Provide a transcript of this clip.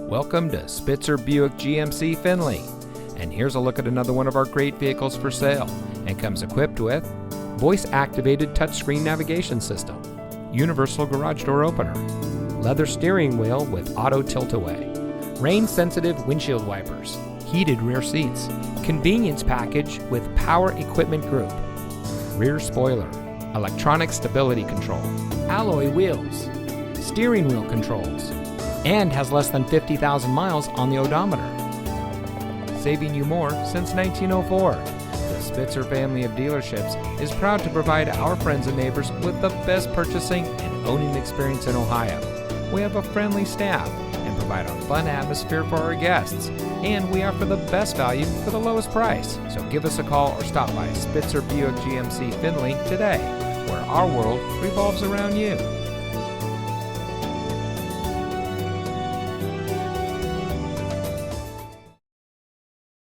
Welcome to Spitzer Buick GMC Findlay. And here's a look at another one of our great vehicles for sale, and comes equipped with voice-activated touchscreen navigation system, universal garage door opener, leather steering wheel with auto tilt-away, rain-sensitive windshield wipers, heated rear seats, convenience package with power equipment group, rear spoiler, electronic stability control, alloy wheels, steering wheel controls, and has less than 50,000 miles on the odometer. Saving you more since 1904. The Spitzer family of dealerships is proud to provide our friends and neighbors with the best purchasing and owning experience in Ohio. We have a friendly staff and provide a fun atmosphere for our guests, and we offer the best value for the lowest price. So give us a call or stop by Spitzer Buick GMC Findlay today, where our world revolves around you.